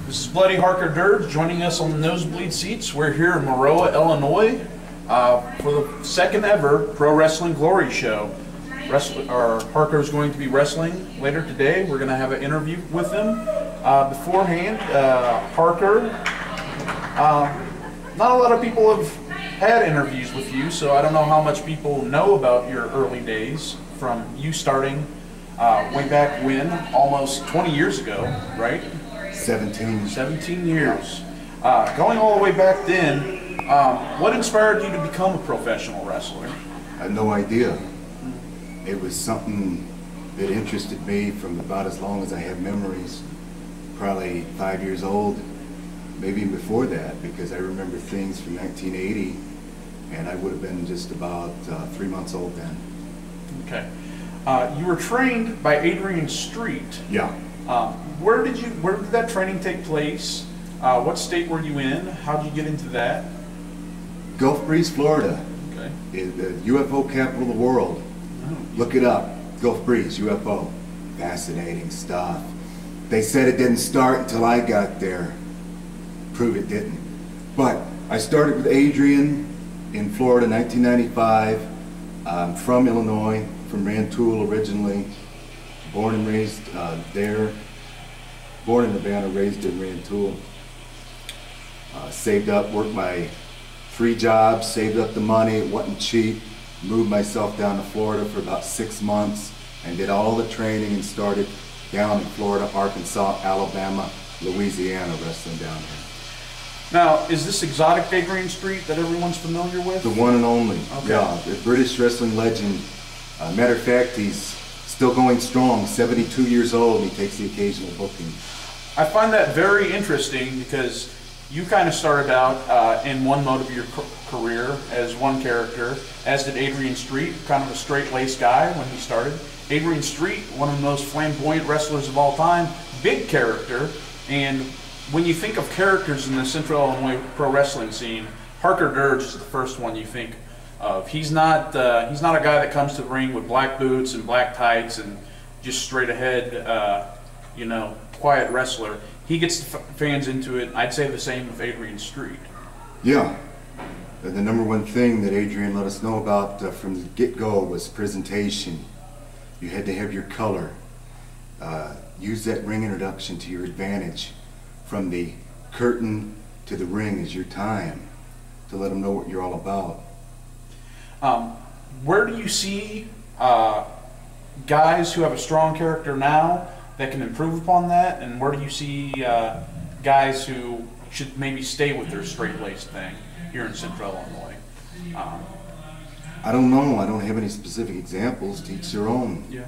This is Bloody Harker Dirge joining us on the nosebleed seats. We're here in Maroa, Illinois for the second ever Pro Wrestling Glory Show. Harker is going to be wrestling later today. We're going to have an interview with him. Beforehand, Harker, not a lot of people have had interviews with you, so I don't know how much people know about your early days from you starting way back when, almost 20 years ago, right? 17 years. Going all the way back then, what inspired you to become a professional wrestler? I had no idea. It was something that interested me from about as long as I have memories, probably 5 years old, maybe even before that, because I remember things from 1980, and I would have been just about 3 months old then. Okay. You were trained by Adrian Street. Yeah. Where did that training take place? What state were you in? How did you get into that? Gulf Breeze, Florida. Okay. The UFO capital of the world. Oh. Look it up. Gulf Breeze, UFO. Fascinating stuff. They said it didn't start until I got there. Prove it didn't. But I started with Adrian in Florida, 1995. I'm from Illinois, from Rantoul originally. Born and raised there. Born in Havana, raised in Rantoul. Saved up, worked my 3 jobs, saved up the money, it wasn't cheap. Moved myself down to Florida for about 6 months and did all the training and started down in Florida, Arkansas, Alabama, Louisiana, wrestling down here. Now, is this exotic Adrian Street that everyone's familiar with? The one and only. Okay. Yeah, the British wrestling legend. Matter of fact, he's still going strong, 72 years old, and he takes the occasional booking. I find that very interesting because you kind of started out in one mode of your career as one character, as did Adrian Street, kind of a straight-laced guy when he started. Adrian Street, one of the most flamboyant wrestlers of all time, big character, and when you think of characters in the Central Illinois pro wrestling scene, Harker Dirge is the first one you think of. He's not a guy that comes to the ring with black boots and black tights and just straight ahead, you know, quiet wrestler. He gets the fans into it. I'd say the same with Adrian Street. Yeah. The number one thing that Adrian let us know about from the get-go was presentation. You had to have your color. Use that ring introduction to your advantage. From the curtain to the ring is your time to let them know what you're all about. Where do you see guys who have a strong character now that can improve upon that, and where do you see guys who should maybe stay with their straight-laced thing here in Central Illinois? I don't know. I don't have any specific examples. To each their own. Yeah.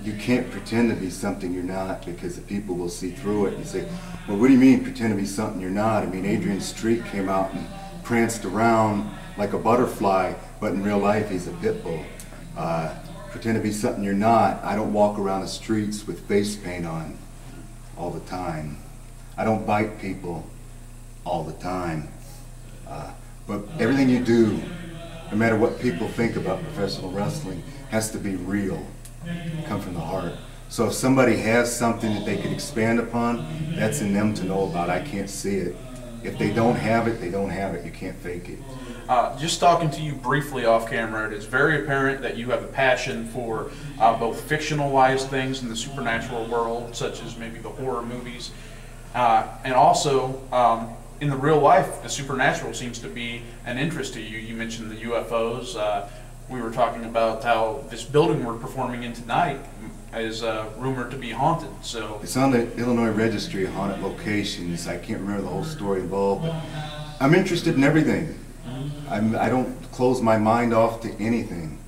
You can't pretend to be something you're not, because the people will see through it and say, well, what do you mean pretend to be something you're not? I mean, Adrian Street came out and pranced around like a butterfly, but in real life he's a pit bull. Pretend to be something you're not. I don't walk around the streets with face paint on all the time. I don't bite people all the time. But everything you do, no matter what people think about professional wrestling, has to be real, come from the heart. So if somebody has something that they could expand upon, that's in them to know about. I can't see it. If they don't have it, they don't have it. You can't fake it. Just talking to you briefly off camera, it is very apparent that you have a passion for both fictionalized things in the supernatural world, such as maybe the horror movies, and also in the real life, the supernatural seems to be an interest to you. You mentioned the UFOs. we were talking about how this building we're performing in tonight is rumored to be haunted. So it's on the Illinois Registry of Haunted Locations. I can't remember the whole story involved, but I'm interested in everything. I don't close my mind off to anything.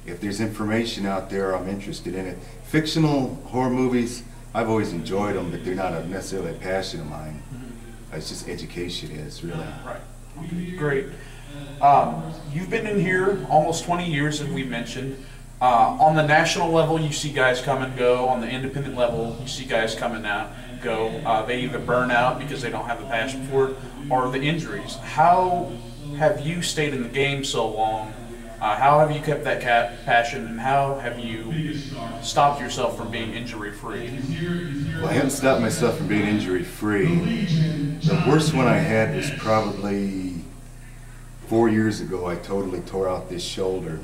If there's information out there, I'm interested in it. Fictional horror movies, I've always enjoyed them, but they're not necessarily a passion of mine. It's just education is, really. Right. Okay, great. You've been in here almost 20 years, as we mentioned. On the national level, you see guys come and go. On the independent level, you see guys come and go. They either burn out because they don't have the passion for it, or the injuries. How have you stayed in the game so long? How have you kept that passion, and how have you stopped yourself from being injury-free? Well, I haven't stopped myself from being injury-free. The worst one I had was probably 4 years ago. I totally tore out this shoulder.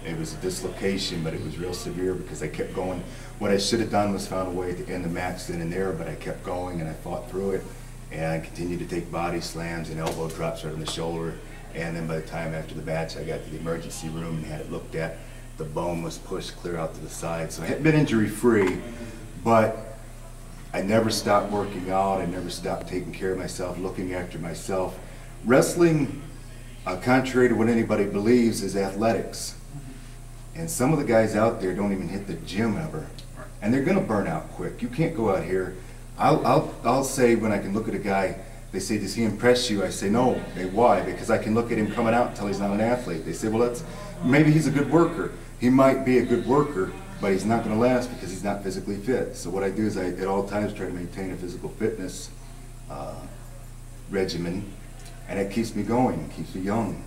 It was a dislocation, but it was real severe because I kept going. What I should have done was found a way to end the match then and there, but I kept going and I fought through it. And I continued to take body slams and elbow drops right on the shoulder. And then by the time after the match, I got to the emergency room and had it looked at. The bone was pushed clear out to the side. So I had been injury-free, but I never stopped working out. I never stopped taking care of myself, looking after myself. Wrestling, contrary to what anybody believes, is athletics. And some of the guys out there don't even hit the gym ever. And they're gonna burn out quick. You can't go out here. I'll say when I can look at a guy, they say, does he impress you? I say, no. Why? Because I can look at him coming out until he's not an athlete. They say, well, maybe he's a good worker. He might be a good worker, but he's not gonna last because he's not physically fit. So what I do is I, at all times, try to maintain a physical fitness regimen, and it keeps me going, keeps me young.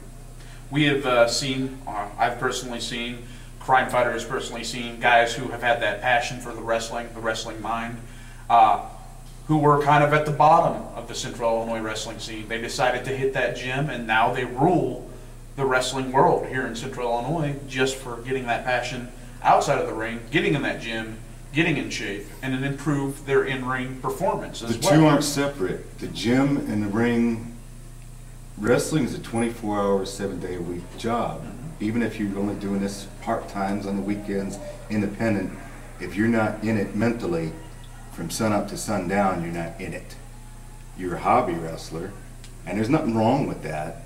We have seen, I've personally seen, Crime Fighter has personally seen guys who have had that passion for the wrestling mind, who were kind of at the bottom of the Central Illinois wrestling scene. They decided to hit that gym, and now they rule the wrestling world here in Central Illinois just for getting that passion outside of the ring, getting in that gym, getting in shape, and then improve their in-ring performance as well. The two aren't separate. The gym and the ring, wrestling is a 24-hour, 7-day-a-week job. Even if you're only doing this part-times on the weekends, independent, if you're not in it mentally, from sun up to sundown, you're not in it. You're a hobby wrestler, and there's nothing wrong with that.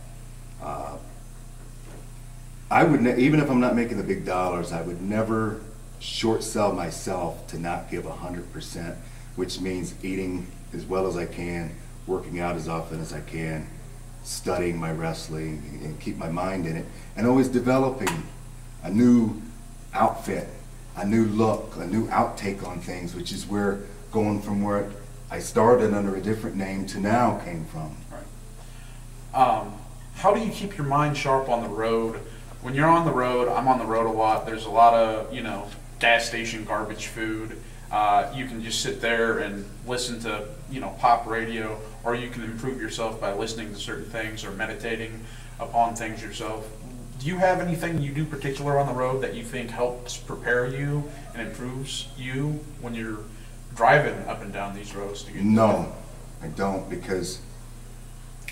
I would even if I'm not making the big dollars, I would never short sell myself to not give 100%, which means eating as well as I can, working out as often as I can, studying my wrestling and keep my mind in it, and always developing a new outfit, a new look, a new outtake on things, which is where going from where I started under a different name to now came from. Right. How do you keep your mind sharp on the road? When you're on the road, I'm on the road a lot. There's a lot of, gas station garbage food. You can just sit there and listen to, pop radio, or you can improve yourself by listening to certain things or meditating upon things yourself. Do you have anything you do particular on the road that you think helps prepare you and improves you when you're driving up and down these roads to get No, I don't, because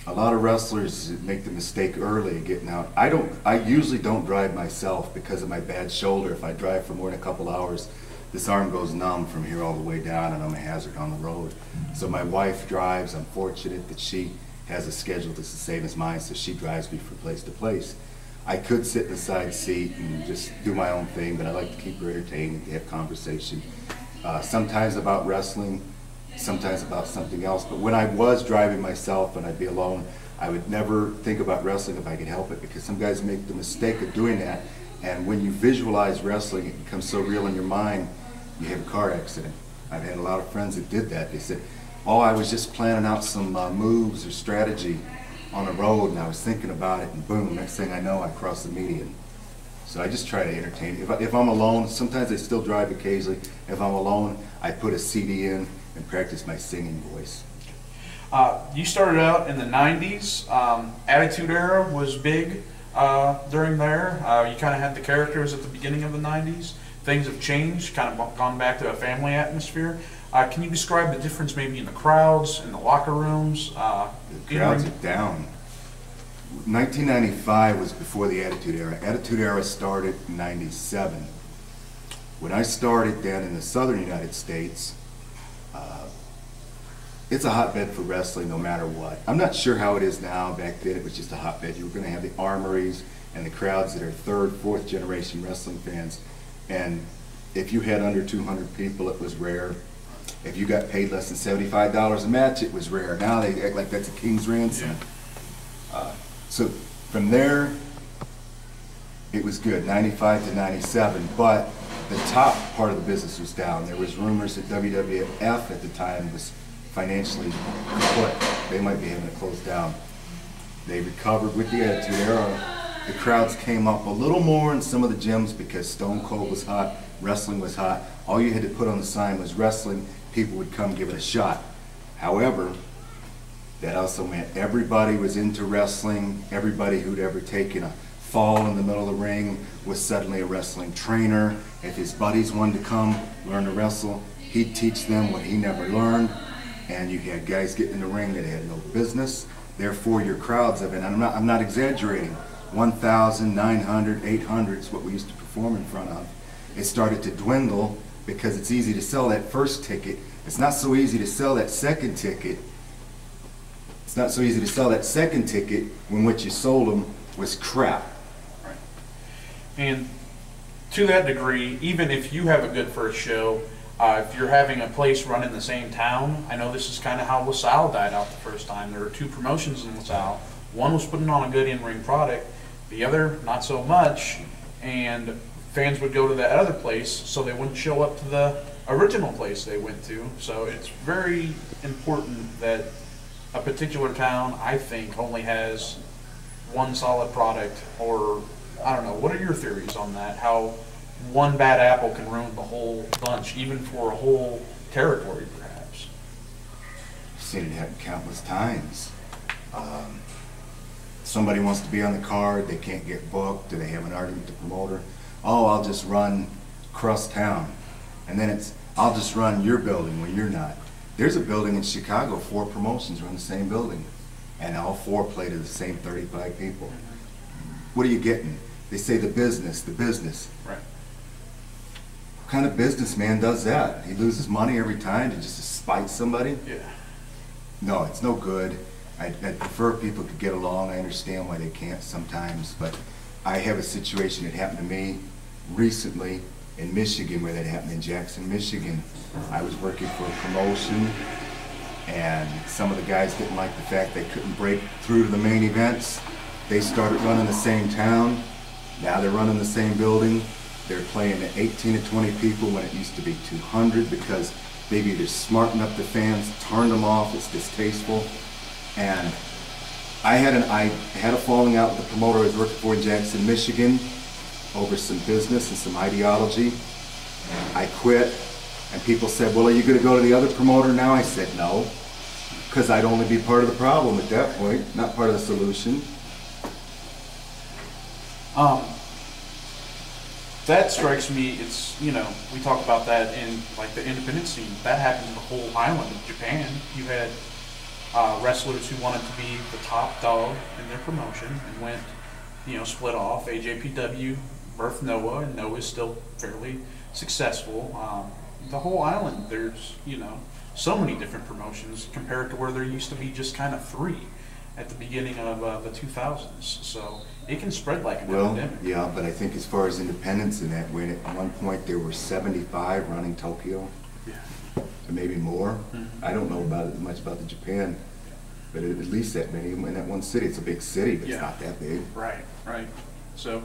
a lot of wrestlers make the mistake early getting out. I usually don't drive myself because of my bad shoulder. If I drive for more than a couple hours, this arm goes numb from here all the way down, and I'm a hazard on the road. So my wife drives. I'm fortunate that she has a schedule that's the same as mine, so she drives me from place to place. I could sit in the side seat and just do my own thing, but I like to keep her entertained and have conversation. Sometimes about wrestling, sometimes about something else. But when I was driving myself and I'd be alone, I would never think about wrestling if I could help it, because some guys make the mistake of doing that. And when you visualize wrestling, it becomes so real in your mind, you have a car accident. I've had a lot of friends that did that. They said, oh, I was just planning out some moves or strategy on the road, and I was thinking about it, and boom, next thing I know, I cross the median. So I just try to entertain. If I'm alone, sometimes I still drive occasionally. If I'm alone, I put a CD in and practice my singing voice. You started out in the 90s. Attitude Era was big during there. You kind of had the characters at the beginning of the 90s. Things have changed, kind of gone back to a family atmosphere. Can you describe the difference maybe in the crowds, in the locker rooms? The crowds are down. 1995 was before the Attitude Era. Attitude Era started in 97. When I started down in the southern United States, it's a hotbed for wrestling no matter what. I'm not sure how it is now. Back then it was just a hotbed. You were going to have the armories and the crowds that are third, fourth generation wrestling fans. And if you had under 200 people, it was rare. If you got paid less than $75 a match, it was rare. Now they act like that's a king's ransom. Yeah. So from there, it was good, 95 to 97. But the top part of the business was down. There was rumors that WWF at the time was financially kaput. They might be having to close down. They recovered with the Attitude Era. The crowds came up a little more in some of the gyms because Stone Cold was hot, wrestling was hot. All you had to put on the sign was wrestling. People would come give it a shot. However, that also meant everybody was into wrestling. Everybody who'd ever taken a fall in the middle of the ring was suddenly a wrestling trainer. If his buddies wanted to come learn to wrestle, he'd teach them what he never learned. And you had guys getting in the ring that had no business. Therefore, your crowds have been, I'm not exaggerating, 1,000, 900, 800 is what we used to perform in front of. It started to dwindle because it's easy to sell that first ticket. It's not so easy to sell that second ticket. It's not so easy to sell that second ticket when what you sold them was crap. Right. And to that degree, even if you have a good first show, if you're having a place run in the same town, I know this is kind of how LaSalle died out the first time. There were two promotions in LaSalle. One was putting on a good in-ring product, the other not so much, and fans would go to that other place so they wouldn't show up to the original place they went to. So it's very important that a particular town, I think, only has one solid product, or I don't know, what are your theories on that? How one bad apple can ruin the whole bunch, even for a whole territory, perhaps. I've seen it happen countless times. Somebody wants to be on the card, they can't get booked, do they have an argument with the promoter? Oh, I'll just run across town. And then it's, I'll just run your building when you're not. There's a building in Chicago, 4 promotions run the same building, and all 4 play to the same 35 people. What are you getting? They say the business. Right. What kind of businessman does that? He loses money every time to just spite somebody? Yeah. No, it's no good. I'd prefer people could get along. I understand why they can't sometimes, but I have a situation that happened to me recently in Michigan, where that happened in Jackson, Michigan. I was working for a promotion, and some of the guys didn't like the fact they couldn't break through to the main events. They started running the same town. Now they're running the same building. They're playing to 18 to 20 people when it used to be 200 because they've either smartened up the fans, turned them off, it's distasteful. And I had a falling out with the promoter I was working for in Jackson, Michigan, over some business and some ideology. I quit, and people said, well, are you going to go to the other promoter now? I said no, because I'd only be part of the problem at that point, not part of the solution. That strikes me, it's, you know, we talk about that in like the independent scene. That happened in the whole island of Japan. You had wrestlers who wanted to be the top dog in their promotion and went, you know, split off. AJPW birthed Noah, and Noah's still fairly successful. The whole island, there's, you know, so many different promotions compared to where there used to be just kind of 3 at the beginning of the 2000s. So it can spread like an epidemic. Yeah, but I think as far as independence in that, when at one point there were 75 running Tokyo, Yeah. or maybe more. I don't know much about the Japan, but at least that many in that one city. It's a big city, but it's not that big. Right, right. So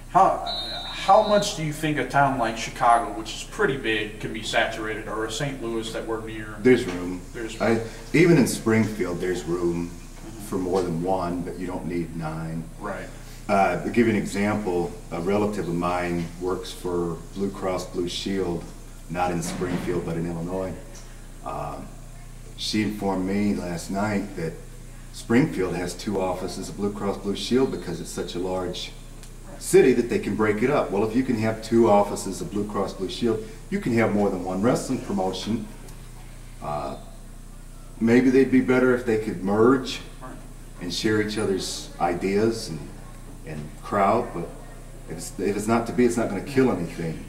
how much do you think a town like Chicago, which is pretty big, can be saturated, or a St. Louis that we're near? There's room. There's room. Even in Springfield, there's room for more than 1, but you don't need 9. Right. To give you an example, a relative of mine works for Blue Cross Blue Shield, not in Springfield, but in Illinois. She informed me last night that Springfield has 2 offices of Blue Cross Blue Shield because it's such a large city that they can break it up. Well, if you can have 2 offices of Blue Cross Blue Shield, you can have more than 1 wrestling promotion. Maybe they'd be better if they could merge. and share each other's ideas and crowd, but if it's not to be, it's not going to kill anything.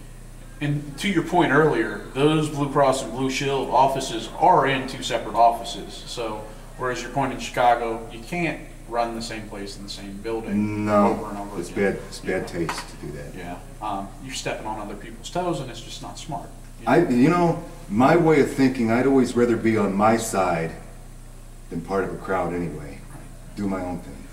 And to your point earlier, those Blue Cross and Blue Shield offices are in 2 separate offices. So, whereas your point in Chicago, you can't run the same place in the same building over and over it's again. bad. It's bad taste to do that. Yeah, you're stepping on other people's toes, and it's just not smart. You know, my way of thinking, I'd always rather be on my side than part of a crowd anyway. Do my own thing.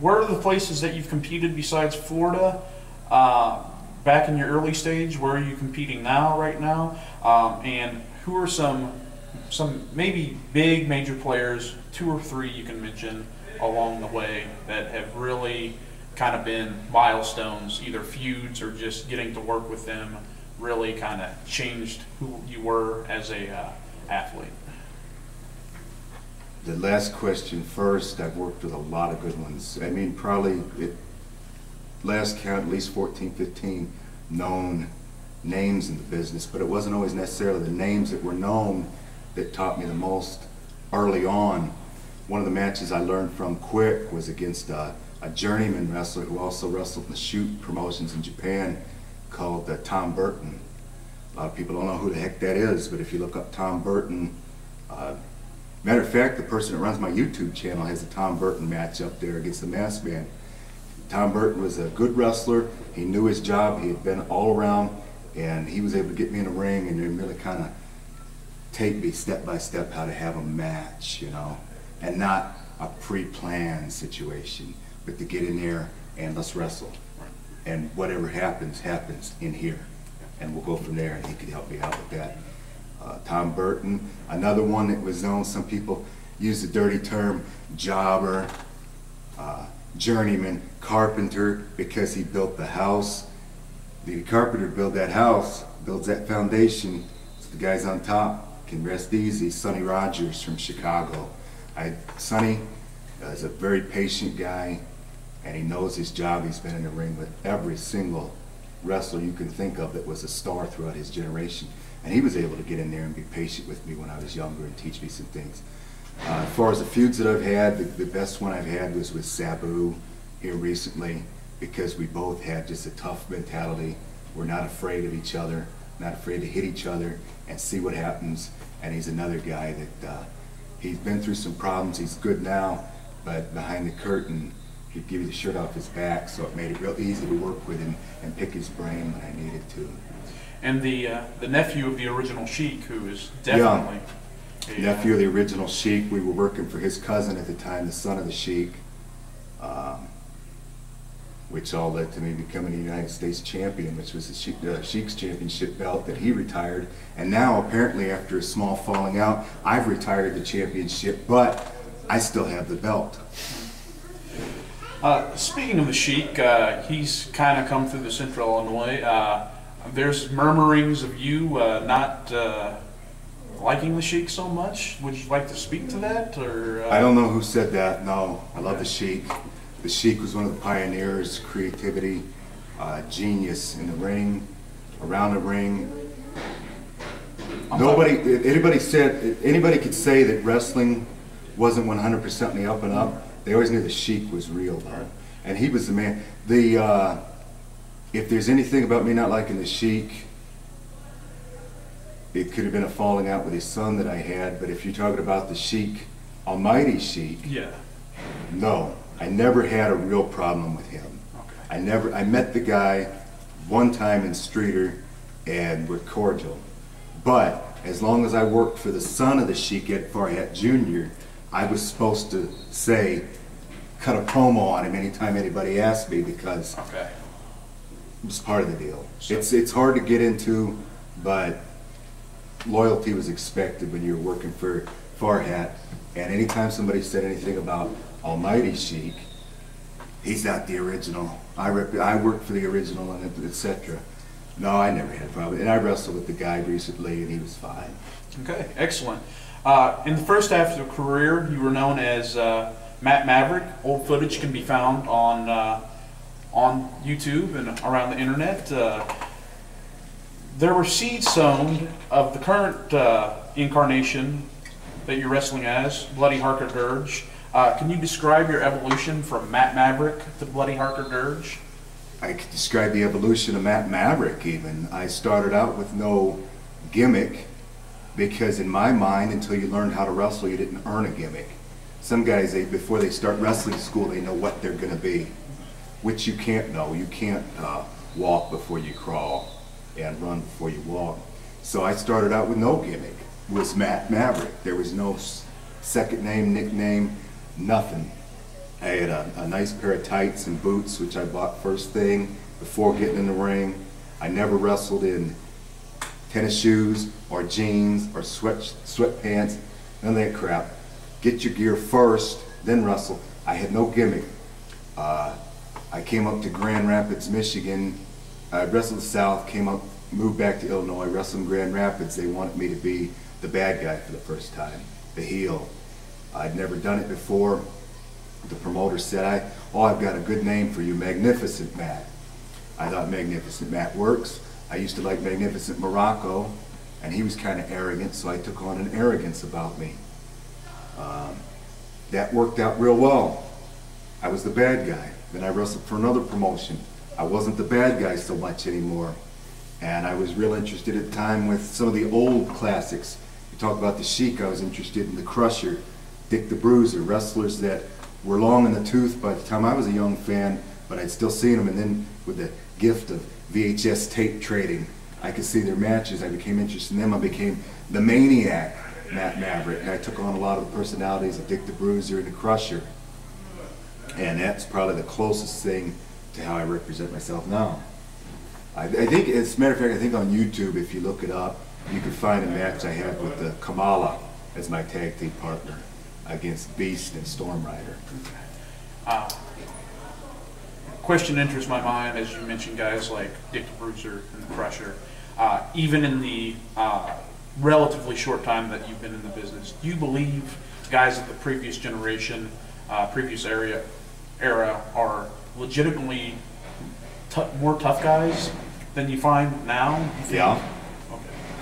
Where are the places that you've competed besides Florida? Back in your early stage, where are you competing now, right now? And who are some maybe big major players, 2 or 3 you can mention along the way that have really kind of been milestones, either feuds or just getting to work with them really kind of changed who you were as a athlete? The last question first, I've worked with a lot of good ones. I mean, probably last count, at least 14, 15 known names in the business, but it wasn't always necessarily the names that were known that taught me the most early on. One of the matches I learned from quick was against a journeyman wrestler who also wrestled in the shoot promotions in Japan called Tom Burton. A lot of people don't know who the heck that is, but if you look up Tom Burton, matter of fact, the person that runs my YouTube channel has a Tom Burton match up there against the Masked Man. Tom Burton was a good wrestler. He knew his job. He had been all around, and he was able to get me in a ring and then really kind of take me step by step how to have a match, you know, and not a pre-planned situation, but to get in there and let's wrestle. And whatever happens, happens in here. And we'll go from there, and he could help me out with that. Tom Burton, another one that was known, some people use the dirty term jobber, journeyman, carpenter, because he built the house. The carpenter built that house, builds that foundation, so the guys on top can rest easy. Sonny Rogers from Chicago. Sonny is a very patient guy, and he knows his job. He's been in the ring with every single wrestler you can think of that was a star throughout his generation. And he was able to get in there and be patient with me when I was younger and teach me some things. As far as the feuds that I've had, the best one I've had was with Sabu here recently, because we both had just a tough mentality. We're not afraid of each other, not afraid to hit each other and see what happens. And he's another guy that he's been through some problems. He's good now, but behind the curtain, he'd give you the shirt off his back, so it made it real easy to work with him and pick his brain when I needed to. And the nephew of the original Sheik, who is definitely nephew of the original Sheik. We were working for his cousin at the time, the son of the Sheik, which all led to me becoming a United States champion, which was the Sheik's championship belt that he retired. And now, apparently, after a small falling out, I've retired the championship, but I still have the belt. Speaking of the Sheik, he's kind of come through the Central Illinois. There's murmurings of you not liking the Sheik so much. Would you like to speak to that? Or I don't know who said that. No, I love the Sheik. The Sheik was one of the pioneers, creativity, genius in the ring, around the ring. Anybody could say that wrestling wasn't 100% in the up and up. They always knew the Sheik was real, though. And he was the man. If there's anything about me not liking the Sheik, it could have been a falling out with his son that I had. But if you're talking about the Sheik, Almighty Sheik, yeah, no, I never had a real problem with him. Okay. I met the guy one time in Streeter, and we're cordial. But as long as I worked for the son of the Sheik, Ed Farhat Jr., I was supposed to say, cut a promo on him anytime anybody asked me, because it was part of the deal. So, it's hard to get into, but loyalty was expected when you were working for Farhat. And anytime somebody said anything about Almighty Sheik, he's not the original. I worked for the original, and etc. No, I never had a problem. And I wrestled with the guy recently, and he was fine. Okay, excellent. In the first half of your career, you were known as Matt Maverick. Old footage can be found on YouTube and around the internet. There were seeds sown of the current incarnation that you're wrestling as, Bloody Harker Dirge. Can you describe your evolution from Matt Maverick to Bloody Harker Dirge? I could describe the evolution of Matt Maverick even. I started out with no gimmick because in my mind, until you learned how to wrestle, you didn't earn a gimmick. Some guys, before they start wrestling school, they know what they're going to be, which you can't know. You can't walk before you crawl and run before you walk. So I started out with no gimmick. It was Matt Maverick. There was no second name, nickname, nothing. I had a nice pair of tights and boots, which I bought first thing before getting in the ring. I never wrestled in tennis shoes or jeans or sweatpants, none of that crap. Get your gear first, then wrestle. I had no gimmick. I came up to Grand Rapids, Michigan. I wrestled the South, came up, moved back to Illinois, wrestled in Grand Rapids. They wanted me to be the bad guy for the first time, the heel. I'd never done it before. The promoter said, I've got a good name for you, Magnificent Matt. I thought Magnificent Matt works. I used to like Magnificent Morocco, and he was kind of arrogant, so I took on an arrogance about me. That worked out real well. I was the bad guy. Then I wrestled for another promotion. I wasn't the bad guy so much anymore. And I was real interested at the time with some of the old classics. You talk about the Sheik, I was interested in the Crusher, Dick the Bruiser, wrestlers that were long in the tooth by the time I was a young fan, but I'd still seen them. And then with the gift of VHS tape trading, I could see their matches. I became interested in them. I became the Maniac, Matt Maverick, and I took on a lot of the personalities of Dick the Bruiser and the Crusher. And that's probably the closest thing to how I represent myself now. I think, as a matter of fact, I think on YouTube, if you look it up, you can find a match I had with Kamala as my tag team partner against Beast and Storm Rider. Question enters my mind as you mentioned guys like Dick the Bruiser and the Crusher. Even in the relatively short time that you've been in the business, do you believe guys of the previous generation, previous era are legitimately more tough guys than you find now? Yeah.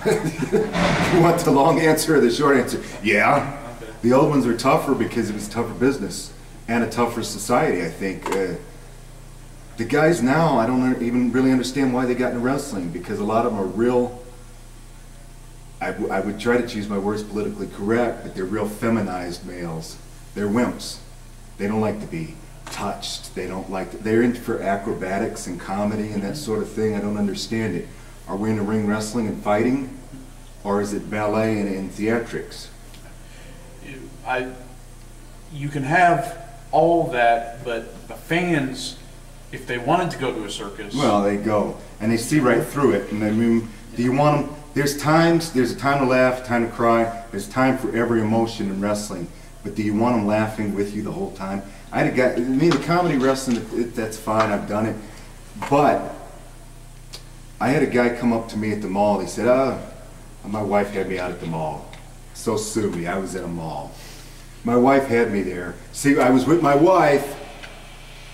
Okay. You want the long answer or the short answer? Yeah. Okay. The old ones were tougher because it was tougher business and a tougher society, I think. The guys now, I don't even really understand why they got into wrestling, because a lot of them are real, I would try to choose my words politically correct, but they're real feminized males. They're wimps. They don't like to be touched. They don't like to, they're into for acrobatics and comedy and that sort of thing. I don't understand it. Are we in the ring wrestling and fighting, or is it ballet and theatrics? You can have all that, but the fans, if they wanted to go to a circus, well, they go and they see right through it. And I mean, do you want them? There's a time to laugh, time to cry. There's time for every emotion in wrestling. But do you want them laughing with you the whole time? I had a guy, the comedy wrestling, that's fine, I've done it. But I had a guy come up to me at the mall. He said, my wife had me out at the mall. So sue me, I was at a mall. My wife had me there. See, I was with my wife,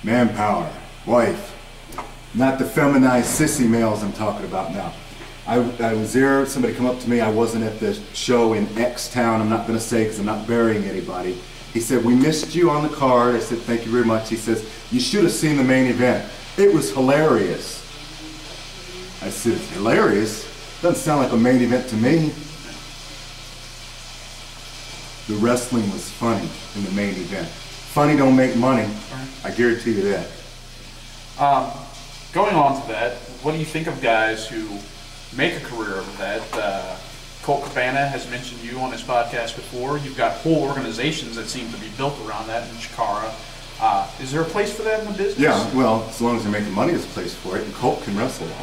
manpower, wife. Not the feminized sissy males I'm talking about now. I was there, somebody come up to me, I wasn't at the show in X town, I'm not going to say because I'm not burying anybody. He said, we missed you on the card. I said, thank you very much. He says, you should have seen the main event. It was hilarious. I said, hilarious? Doesn't sound like a main event to me. The wrestling was funny in the main event. Funny don't make money, I guarantee you that. Going on to that, what do you think of guys who make a career of that? Colt Cabana has mentioned you on his podcast before. You've got whole organizations that seem to be built around that in Chikara. Is there a place for that in the business? Yeah, well, as long as they're making money, there's a place for it. And Colt can wrestle. Yeah.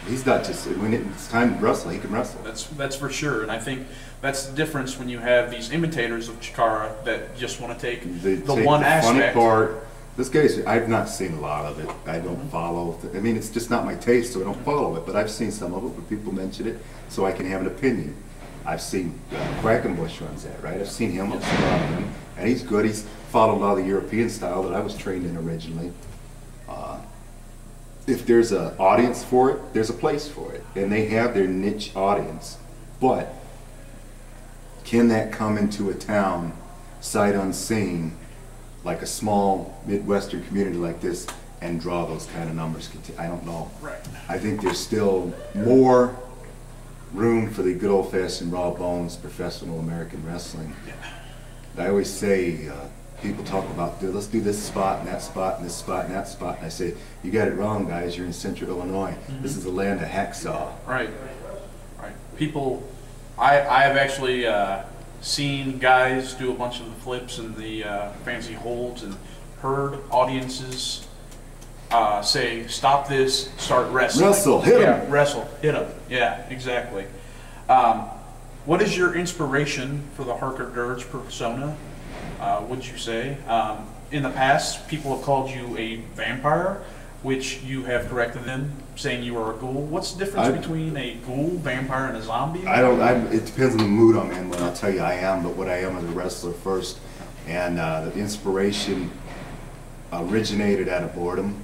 He's not just, when it's time to wrestle, he can wrestle. That's for sure. And I think that's the difference when you have these imitators of Chikara that just want to take the one aspect. Funny part. This guy's, I've not seen a lot of it. I don't follow. I mean, it's just not my taste, so I don't follow it. But I've seen some of it where people mention it, so I can have an opinion. I've seen Quackenbush runs that, right? I've seen him, and he's good. He's followed a lot of the European style that I was trained in originally. If there's an audience for it, there's a place for it, and they have their niche audience. But can that come into a town sight unseen, like a small Midwestern community like this, and draw those kind of numbers? I don't know. Right. I think there's still more room for the good old-fashioned raw bones professional American wrestling. Yeah. I always say, people talk about, let's do this spot and that spot and this spot and that spot, and I say, you got it wrong, guys. You're in Central Illinois. This is the land of hacksaw. Right. Right. People, I have actually seen guys do a bunch of the flips and the fancy holds, and heard audiences say, stop this, start wrestling. Wrestle, hit him. Yeah, wrestle, hit him. Yeah, exactly. What is your inspiration for the Harker Dirge persona, would you say? In the past, people have called you a vampire, which you have corrected them, saying you are a ghoul. What's the difference between a ghoul, vampire, and a zombie? It depends on the mood I'm in when I'll tell you I am, but what I am as a wrestler first. And the inspiration originated out of boredom.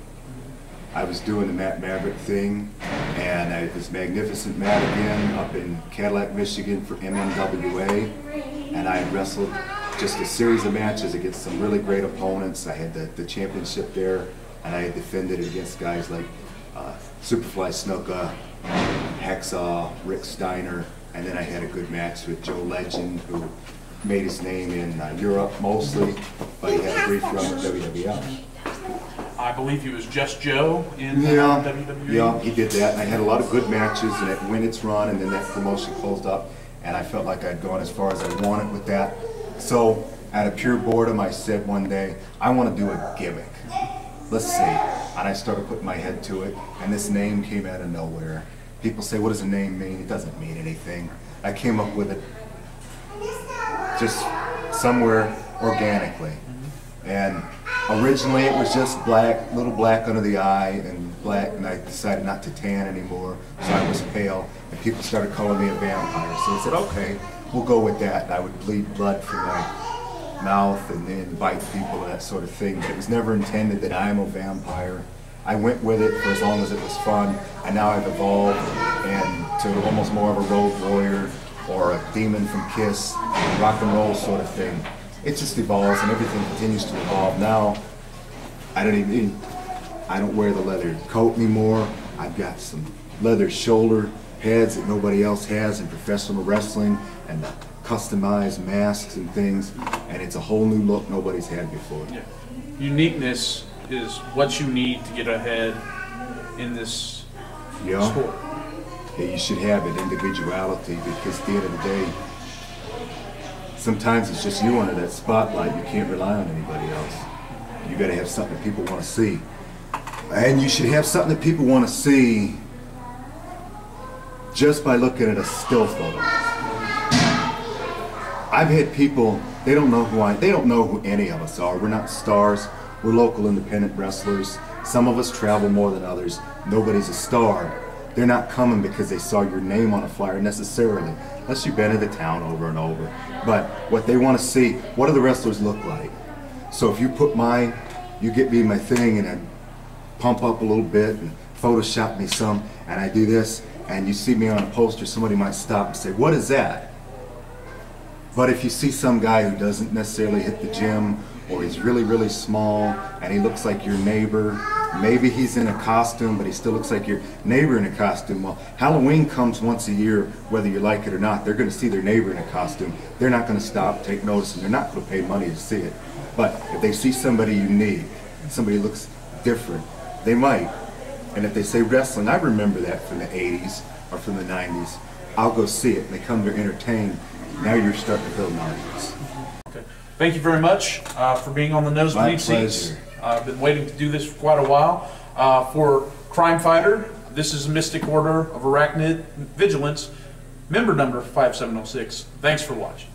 I was doing the Matt Maverick thing, and it was Magnificent Matt again up in Cadillac, Michigan for mmwa, and I wrestled just a series of matches against some really great opponents. I had the championship there, and I had defended it against guys like Superfly Snuka, Hacksaw, Rick Steiner, and then I had a good match with Joe Legend, who made his name in Europe mostly, but he had a brief run with WWF. I believe he was Just Joe in WWE. Yeah, he did that, and I had a lot of good matches, and it went its run, and then that promotion closed up, and I felt like I'd gone as far as I wanted with that. So, out of pure boredom, I said one day, I want to do a gimmick. Let's see. And I started putting my head to it, and this name came out of nowhere. People say, what does a name mean? It doesn't mean anything. I came up with it just somewhere organically. And originally it was just black, little black under the eye and black, and I decided not to tan anymore, so I was pale, and people started calling me a vampire. So I said, okay, we'll go with that. And I would bleed blood from my mouth and then bite people and that sort of thing, but it was never intended that I'm a vampire. I went with it for as long as it was fun, and now I've evolved and to almost more of a road warrior or a demon from Kiss, rock and roll sort of thing. It just evolves, and everything continues to evolve. Now, I don't wear the leather coat anymore. I've got some leather shoulder pads that nobody else has in professional wrestling, and customized masks and things, and it's a whole new look nobody's had before. Yeah. Uniqueness is what you need to get ahead in this sport. Yeah, you should have it, individuality, because at the end of the day, sometimes it's just you under that spotlight. You can't rely on anybody else. You got to have something that people want to see. And you should have something that people want to see just by looking at a still photo. I've had people, they don't know who any of us are. We're not stars. We're local independent wrestlers. Some of us travel more than others. Nobody's a star. They're not coming because they saw your name on a flyer necessarily, unless you've been to the town over and over. But what they want to see, what do the wrestlers look like? So if you put you get me my thing and I pump up a little bit and Photoshop me some, and I do this, and you see me on a poster, somebody might stop and say, what is that? But if you see some guy who doesn't necessarily hit the gym, or he's really, really small, and he looks like your neighbor, maybe he's in a costume, but he still looks like your neighbor in a costume. Well, Halloween comes once a year, whether you like it or not. They're going to see their neighbor in a costume. They're not going to stop, take notice, and they're not going to pay money to see it. But if they see somebody unique, somebody looks different, they might. And if they say wrestling, I remember that from the 80s or from the 90s. I'll go see it, and they come to entertain. Now you're starting to build an audience. Okay. Thank you very much for being on the Nosebleed Seats. I've been waiting to do this for quite a while. For Crime Fighter, this is Mystic Order of Arachnid Vigilance, member number 5706. Thanks for watching.